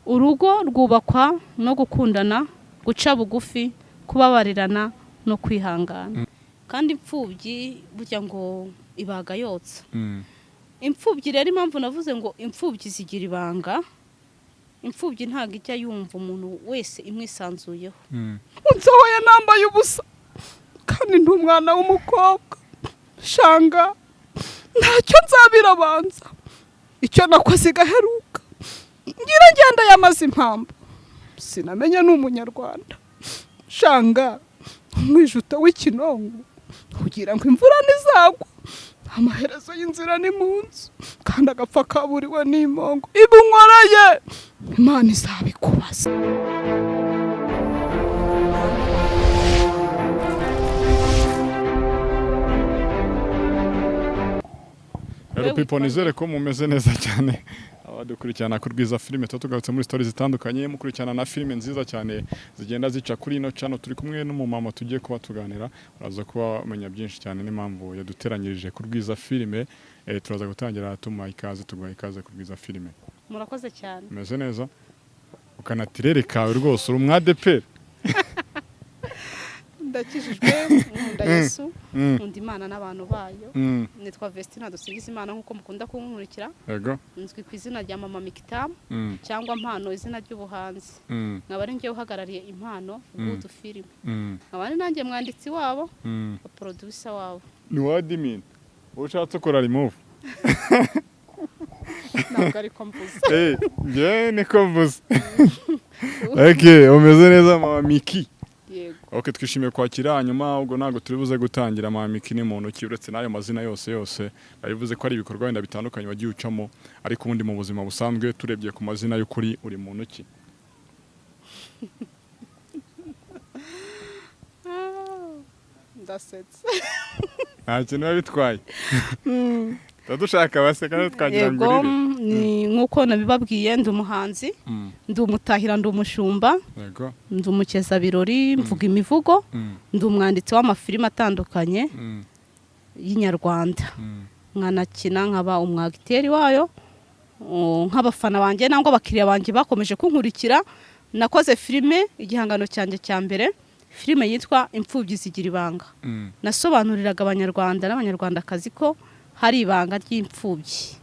urugo rwubakwa no gukundana, guca bugufi, kubabarirana no kwihangana. Kandi imfubyi burya ngo ibaga yotsa. Imfubyi rero impamvu navuze ngo imfubyi zigira ibanga, imfubyi ntago ijya yumva umuntu wese imwisanzuyeho. Unsohoye nambaye ubusa kandi ndi umwana w'umukobwa, shanga ntacyo nzabirabanza, icyo nakoze gaheruka ngira ngenda yamaze impamba, sinamenye n'umunyarwanda, shanga umwijuto w'ikinongo kugira ngo imvura nizagwa, amaherezo y'inzira ni munsi kandi agapfa kaburiwe n'imongo, ibunkoreye Imana izabikubaza. Hello people, nizere ko mumeze neza cyane abadukurikirana ku Rwiza Filime. Tugarutse muri stories zitandukanye, mukurikirana na filime nziza cyane zigenda zica kuri ino channel. Turi kumwe n'umumama tugiye kuba tuganira, uraza kuba umenya byinshi cyane n'impamvu yaduteranyirije ku Rwiza Filime. Turaza gutangira tuma ikaze, tuguha ikaze ku Rwiza Filime. Murakoze cyane. Meze neza ukanatirere kawe rwose uri umwadeperi. Ndakijijwe nkunda Yesu, nkunda Imana n'abantu bayo. Nitwa Vestina dusingiza Imana nkuko mukunda kunkurikira. Yego. Nzwi ku izina rya Mama Miktam cyangwa Mpano, izina ry'ubuhanzi. Nkaba ari ngiye uhagarariye Impano Good Film. Nkaba ari nanjye mwanditsi wabo, producer wabo. Ni wadimini ushatse ukora remove. Ntabwo ariko mvuze. Njye niko mvuze. Okay, umeze neza Mama Miki? Yego. Okay, twishimiye kwakira. Hanyuma ubwo ntago turibuze gutangira Mama Miki ni muntu ki, uretse nayo mazina yose bivuze ko ari ibikorwa wenda bitandukanye wagiye ucamo, ariko ubundi mu buzima busanzwe turebye ku mazina y'ukuri uri muntu ki? Ndasetse. Nta kintu bitwaye. Dushaka baseka twagira ngo Yego, ni nkuko nabibabwiye, ndi umuhanzi, ndi umutahira, ndi umushumba, Yego. ndi umukeza birori, mvuga imivugo, ndi umwanditsi w'amafilime atandukanye y'inyarwanda. Nkanakina nkaba umwagiteri wayo, nk'abafana banjye nangwa abakiriya banjye bakomeje kunkurikira. Nakoze filime, igihangano cyanjye cya mbere, filime yitwa Imfubyi zigira ibanga. Nasobanuriraga abanyarwanda n'abanyarwandakazi ko hari ibanga ry'imfubyi.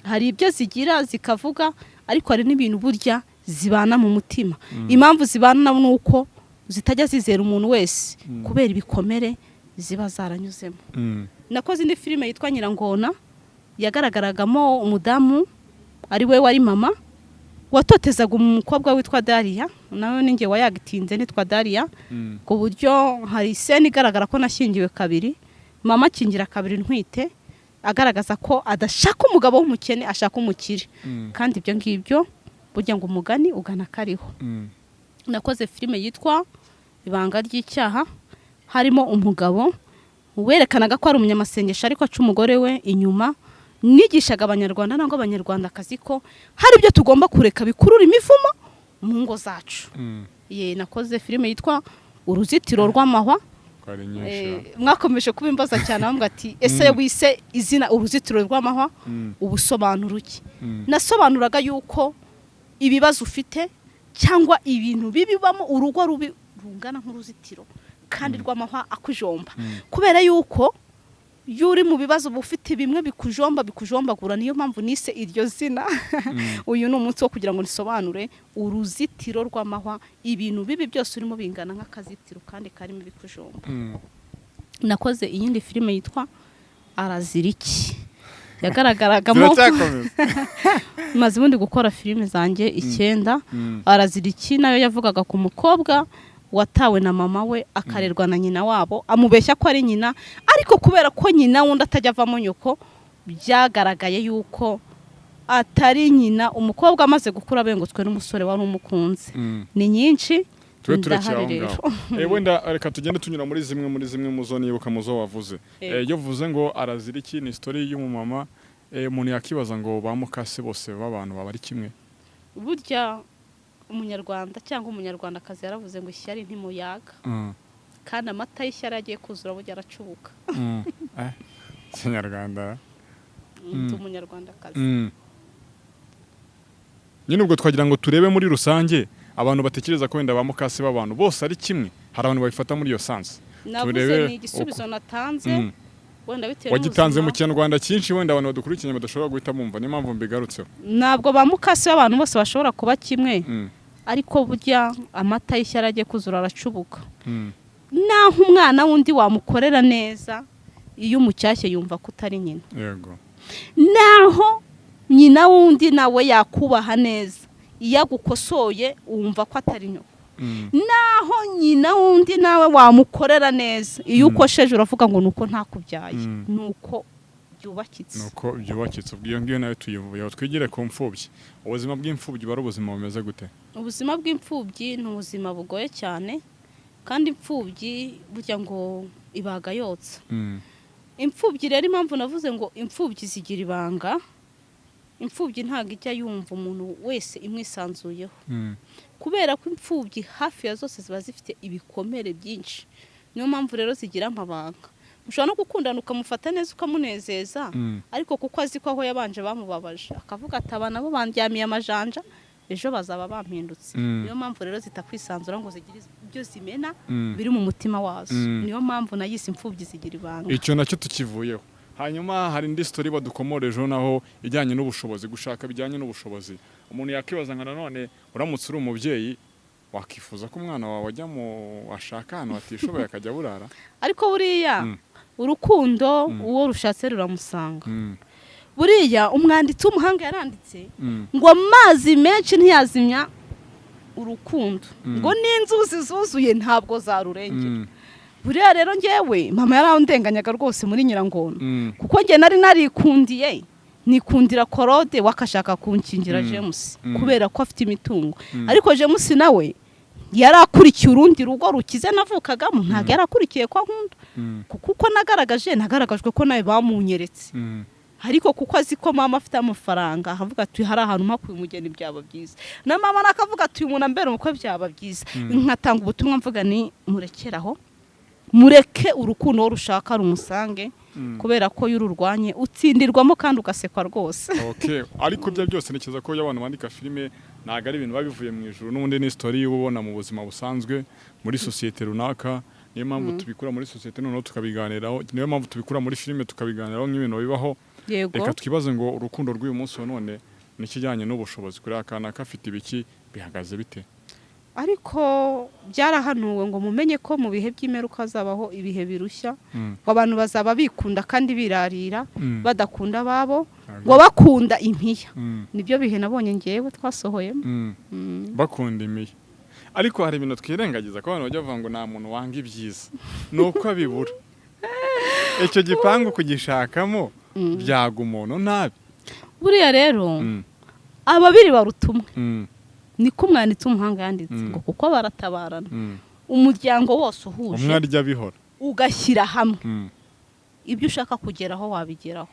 Hari ibyo zigira zikavuga, ariko hari n'ibintu burya zibana mu mutima. Impamvu zibana nuko zitajya zizera umuntu wese kubera ibikomere ziba zaranyuzemo. Nakoze indi filime yitwa Nyirangona, yagaragaragamo umudamu ari we wari mama watotezaga umukobwa witwa Daria, nawe ninjye wayagitinze nitwa Daria, ku buryo hari scene igaragara ko nashyingiwe kabiri, mama akingira kabiri ntwite, agaragaza ko adashaka umugabo w'umukene, ashaka umukire. Kandi ibyo ngibyo burya ngo umugani ugana kariho. Nakoze filime yitwa Ibanga ry'Icyaha, harimo umugabo werekanaga ko ari umunyamasengesho ariko aca umugore we inyuma. Nigishaga abanyarwanda nangwa abanyarwandakazi ko hari ibyo tugomba kureka bikurura imivumo mu ngo zacu. Nakoze filime yitwa Uruzitiro rw'Amahwa. Mwakomeje kubimbaza cyane bambwa ati ese wise izina Uruzitiro rw'Amahwa ubusobanura iki? Nasobanuraga yuko ibibazo ufite cyangwa ibintu bibibamo urugo rungana nk'uruzitiro kandi rw'amahwa akujomba, kubera yuko yuri mu bibazo bufite bimwe bikujombagura. Niyo mpamvu nise iryo zina. Uyu ni umunsi wo kugira ngo nisobanure uruzitiro rw'amahwa, ibintu bibi byose urimo bingana nk'akazitiro kandi karimo bikujomba. Nakoze iyindi filime yitwa Araziriki, yagaragaragamo maze ubundi gukora filime zanjye 9. Araziriki nayo yavugaga ku mukobwa watawe na mama we akarerwa na nyina wabo, amubeshya ko ari nyina, ariko kubera ko nyina wundi atajya avamo nyoko, byagaragaye yuko atari nyina. Umukobwa amaze gukura bengutswe n'umusore wari umukunze. Ni nyinshi turekirangaho. Wenda reka tugende tunyura muri zimwe muzo nibuka muzo wavuze. Iyo vuze ngo Araziriki ni story y'umumama, umuntu yakibaza ngo bamukase bose b'abantu baba ari kimwe. Burya umunyarwanda cyangwa umunyarwandakazi yaravuze ngo ishyari ntimuyaga, kandi amata y'ishyari agiye kuzura burya aracubuka. Kinyarwanda. Umunyarwandakazi. nyine ubwo twagira ngo turebe muri rusange abantu batekereza ko wenda ba mukase b'abantu bose ari kimwe, hari abantu babifata muri iyo sansi. Navuze ni igisubizo natanze wenda bitewe wagitanze mu Kinyarwanda cyinshi wenda abantu badukurikiye badashobora guhita bumva, niyo mpamvu mbigarutseho. Ntabwo ba mukase b'abantu bose bashobora kuba kimwe, ariko burya amata y'ishyara agiye kuzura aracubuka. Naho umwana wundi wamukorera neza, iyo umucyashye yumva ko utari nyina. Yego. Naho nyina wundi nawe yakubaha neza, iyo agukosoye wumva ko atari nyoko. Naho nyina wundi nawe wamukorera neza, iyo ukosheje uravuga ngo nuko ntakubyaye, nuko byubakitse. Nuko byubakitse. Ubwo ngiyo nawe tuyivuye twigire ku mfubyi. Ubuzima bw'imfubyi bari ubuzima bumeze gute? Ubuzima bw'imfubyi ni ubuzima bugoye cyane, kandi imfubyi burya ngo ibaga yotsa. Imfubyi rero impamvu navuze ngo imfubyi zigira ibanga, imfubyi ntago ijya yumva umuntu wese imwisanzuyeho, kubera ko imfubyi hafi ya zose ziba zifite ibikomere byinshi. Niyo mpamvu rero zigira amabanga. Ushobora no gukundana ukamufata neza ukamunezeza, ariko kuko azi ko aho yabanje bamubabaje akavuga ati aba nabo bandyamiye amajanja, ejo bazaba bampindutse. Niyo mpamvu rero zitakwisanzura ngo zigire ibyo zimena biri mu mutima wazo. Niyo mpamvu nayise imfubyi zigira ibanga. Icyo nacyo tukivuyeho. Hanyuma hari indi story badukomorejeho naho ijyanye n'ubushobozi, gushaka bijyanye n'ubushobozi. Umuntu yakibaza nka none uramutse uri umubyeyi wakifuza ko umwana wawe ajya mu ashaka ahantu atishoboye akajya burara? Ariko buriya urukundo uwo rushatse ruramusanga. Buriya umwanditsi w'umuhanga yaranditse ngo amazi menshi ntiyazimya urukundo, ngo n'inzuzi zuzuye ntabwo zarurengera. Buriya rero ngewe mama yarandenganyaga rwose muri Nyirangono, kuko nge nari narikundiye, nikundira Korode wakashaka kunkingira James kubera ko afite imitungo. Ariko James nawe yarakurikiye urundi rugo rukize navukagamo, ntago yarakurikiye kwa nkunda, kuko nagaragajwe ko nawe bamunyeretse. Ariko kuko azi ko mama afite amafaranga, avuga ati hari ahantu mpakuye umugeni byaba byiza. Na mama nakavuga ati uyu muntu ambere umukwe byaba byiza. Nkatanga ubutumwa mvuga ni murekeraho, mureke urukundo rushaka rumusange, kubera ko y'ururwanye utsindirwamo kandi ugasekwa rwose. Okay, ariko bya byose nikiza ko y'abantu bandika filime naga ari ibintu babivuye mu ijuru, n'ubundi ni story y'ubona mu buzima busanzwe muri societe runaka. Niyo mpamvu tubikura muri societe noneho tukabiganiraho, niyo mpamvu tubikura muri filime tukabiganiraho nk'ibintu bibaho. Reka twibaze ngo urukundo rw'uyu munsi none nikijyanye n'ubushobozi, kuri akana kafite ibiki bihagaze bite? Ariko byarahanuwe ngo mumenye ko mu bihe by'imeruka zabaho ibihe birushya, abantu bazaba bikunda kandi birarira, badakunda babo, ngo bakunda impiya. Nibyo bihe nabonye ngewe twasohoyemo. Bakunda impiya. Ariko hari ibintu twirengagiza ko abantu bajya bavuga ngo nta muntu wanga ibyiza, nuko abibura. Icyo gipangu kugishakamo byaga umuntu nabi. Buriya rero ababiri barutumwe, niko umwanditsi w'umuhanga yanditse ngo kuko baratabarana. Umuryango wose uhuje, umwe arya bihora, ugashyira hamwe, ibyo ushaka kugeraho wabigeraho.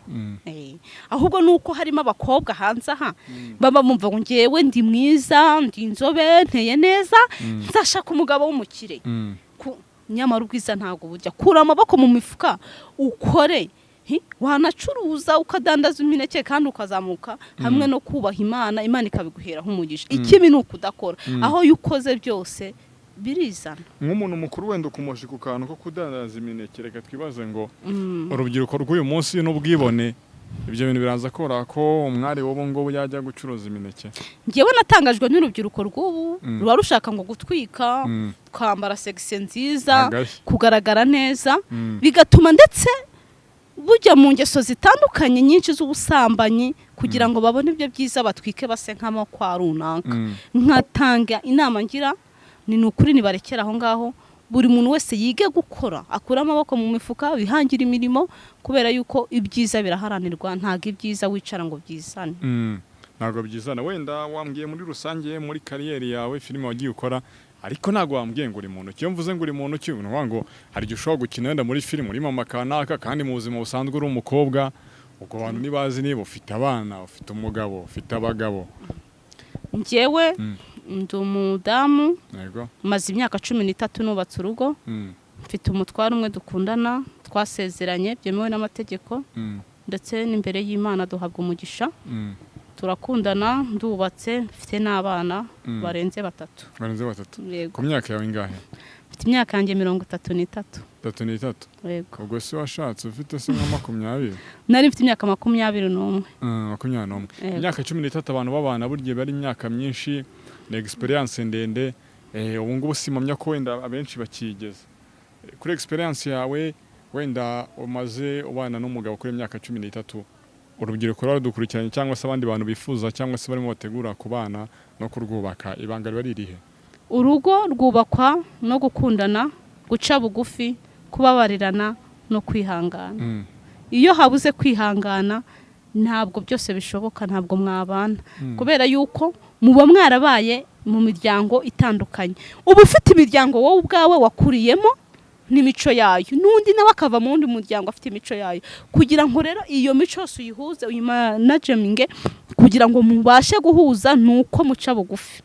Ahubwo nuko harimo abakobwa hanze aha baba bumva ngo ngewe ndi mwiza, ndi inzobe, nteye neza, nzashaka umugabo w'umukire. Nyamara ubwiza ntabwo burya. Kura amaboko mu mifuka ukore, wanacuruza ukadandaza imineke kandi ukazamuka, hamwe no kubaha Imana, Imana ikabiguheraho umugisha. Ikibi nuko udakora, aho yukoze byose birizana. Nk'umuntu mukuru wenda ukumoshi ku kantu ko kudandaza imineke, reka twibaze ngo urubyiruko rw'uyu munsi n'ubwibone, ibyo bintu biraza kora ko umwari wobo ngo yajya gucuruza imineke. Ngewe natangajwe n'urubyiruko rw'ubu ruba rushaka ngo gutwika, kwambara sexe nziza, kugaragara neza, bigatuma ndetse bujya mu ngeso zitandukanye nyinshi z'ubusambanyi, kugira ngo babone ibyo byiza batwike base nk'amakwa runaka. Nkatanga inama ngira ni nukuri nibarekera aho ngaho, buri muntu wese yige gukora, akura amaboko mu mifuka, bihangira imirimo, kubera yuko ibyiza biraharanirwa, ntago ibyiza wicara ngo byizane. Ntago byizana. Wenda wambwiye muri rusange muri kariyeri yawe filime wagiye ukora, ariko ntago wambwiye ngo uri muntu cyo mvuze ngo uri muntu cyo ubona ngo hari igihe ushobora gukina wenda muri filime uri mama kanaka, kandi mu buzima busanzwe uri umukobwa. Ubwo abantu nibazi niba ufite abana, ufite umugabo, ufite abagabo. Njyewe ndi umudamu, maze imyaka 13 nubatse urugo, mfite umutwaro umwe dukundana, twasezeranye byemewe n'amategeko, ndetse n'imbere y'Imana duhabwa umugisha. turakundana ndubatse mfite n'abana barenze 3. Barenze 3. Ku myaka yawe ingahe? Mfite imyaka yanjye 33. 33. Yego. Ubwo se washatse ufite se nka 20? Nari mfite imyaka 21. 21. Imyaka 13 abantu babana burya bari imyaka myinshi, ni experience ndende. Ubu ngubu simamya ko wenda abenshi bakigeze. Kuri experience yawe wenda umaze ubana n'umugabo kuri imyaka 13, urubyiruko ruradukurikiranye cyangwa se abandi bantu bifuza cyangwa se barimo bategura kubana no kurwubaka, ibanga riba ririhe? Urugo rwubakwa no gukundana, guca bugufi, kubabarirana no kwihangana. Iyo habuze kwihangana ntabwo byose bishoboka, ntabwo mwabana, kubera yuko muba mwarabaye mu miryango itandukanye. Uba ufite imiryango wowe ubwawe wakuriyemo n'imico yayo, n'undi nawe akava mu wundi muryango afite imico yayo, kugira ngo rero iyo mico yose uyihuze uyimanageminge kugira ngo mubashe guhuza nuko muca bugufi.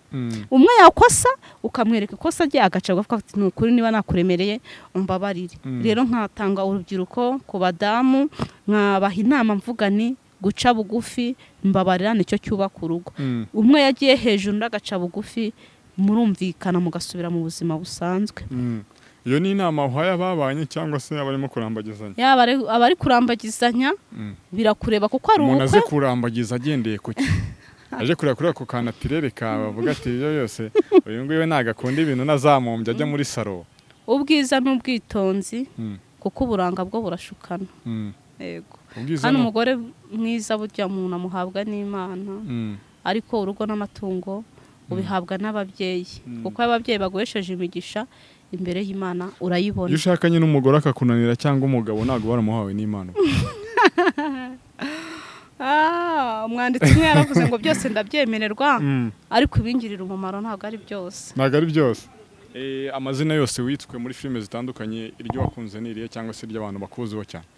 Umwe yakosa ukamwereka ikosa rye agaca bugufi ati n'ukuri niba nakuremereye umbabarire. Rero nkatanga urubyiruko ku badamu nkabaha inama mvuga ni guca bugufi, mbabarira nicyo cyubaka urugo. Umwe yagiye hejuru ndagaca bugufi, murumvikana mugasubira mu buzima busanzwe. Iyo ni inama uhaye ababanye cyangwa se abarimo kurambagizanya? Abari kurambagizanya birakureba kuko ari umuntu aze kurambagiza agendeye kuki? Aje kureba ku kanatirere ka bavuga ati iyo yose uyu nguyu nagakunda ibintu nazamumbye ajya muri saro. Ubwiza n'ubwitonzi kuko uburanga bwo burashukana. Yego. Hano umugore mwiza burya umuntu amuhabwa n'Imana, ariko urugo n'amatungo ubihabwa n'ababyeyi, kuko ababyeyi baguhesheje imigisha imbere y'Imana urayibona. Iyo ushakanye n'umugore akakunanira cyangwa umugabo ntabwo waramuhawe n'Imana? Umwanditsi umwe yaravuze ngo byose ndabyemererwa, ariko ibingirira umumaro ntabwo ari byose. Ntabwo ari byose. Amazina yose witwe muri filime zitandukanye, iryo wakunze niriye cyangwa se iry'abantu bakuziho cyane?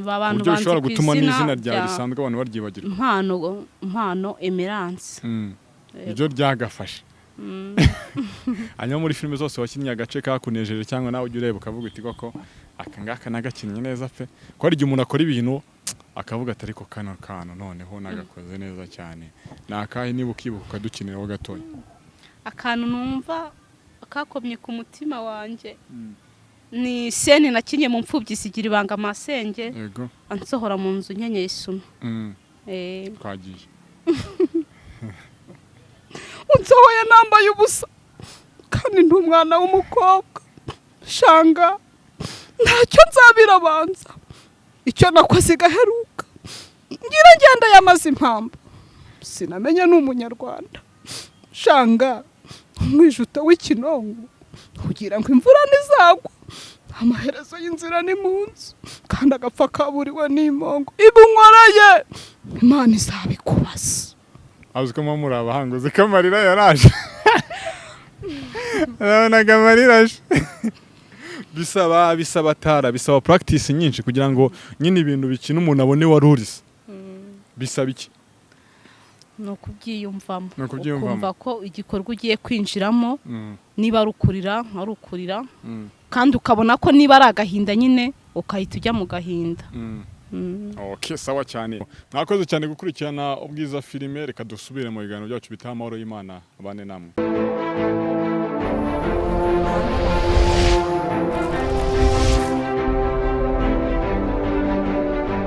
Abantu banze ushobora gutuma n'izina ryawe risanzwe abantu baryibagirwa. Impano Emerance. Iryo ryagafashe. Hanyuma muri filime zose wakinnye agace kakunejeje cyangwa nawe ujya ureba ukavuga uti koko aka ngaka nagakinnye neza pe, ko hari igihe umuntu akora ibintu akavuga ati ariko kano noneho nagakoze neza cyane, nakahe niba ukibuka ukadukiniraho gatoya? Akantu numva kakomye ku mutima wanjye ni sene nakinye mu Mfubyi Sigira Ibanga Masenge. Yego. Ansohora mu nzu nkenyeye isuma. Twagiye. Unsohoye nambaye ubusa kandi ndi umwana w'umukobwa, shanga ntacyo nzabirabanza, icyo nakoze gaheruka ngira ngenda yamaze impamba, sinamenye n'umunyarwanda, shanga umwijuto w'ikinongo kugira ngo imvura nizagwa, amaherezo y'inzira ni mu nzu kandi agapfa kaburiwe n'imongo, ibunkoreye Imana izabikubaza. Azuko muri abahanguze kamarira yaraje. Nabonaga amariraje. Bisaba tara, bisaba practice nyinshi kugira ngo nyine ibintu bikina umuntu abone warurise. Bisaba iki? No kubyiyumvamo. Ukumva ko igikorwa ugiye kwinjiramo niba arukurira kandi ukabona ko niba ari agahinda nyine ukahita ujya mu gahinda. Okay, sawa cyane. Mwakoze cyane gukurikirana Ubwiza Filime, reka dusubire mu biganiro byacu bitaha amahoro y'Imana abane namwe.